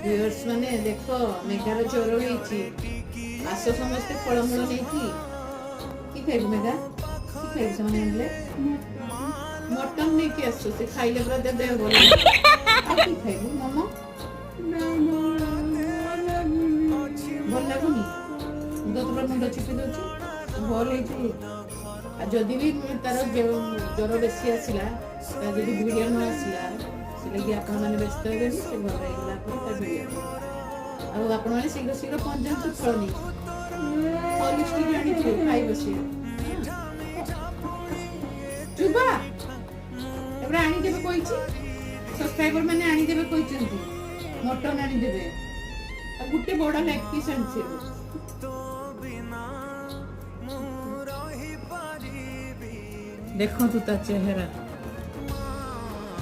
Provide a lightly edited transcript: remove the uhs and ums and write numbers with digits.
viewers माने देखो मेघार ज्वर होईची आस समस्ते फलमूल नेकी की खाइबु मेघा की खाइबु समान आनले मटन नेकी आसो से खाइले पूरा देह भल आ की खाइबु मम्मा भल लागुनी तो तुम मुंड चिपी दउची भल होईची आ जदि भी तार ज्वर बेसी आसिला जदि भिडियो न आसिला से आपण मैंने व्यस्त हे से भल रहीगला पर भिडियो आ आपण मैंने शीघ्र शीघ्र पहुंचते फल नहीं हॉलिस्टिक आनी खाई बसी चुबा एबरा आनी देबे कहिछि सब्सक्राइबर माने आनी देबे कहिसंती मटन आनी देबे आ गुटे बडा लेग पीस आनछि देखो तू ता चेहरा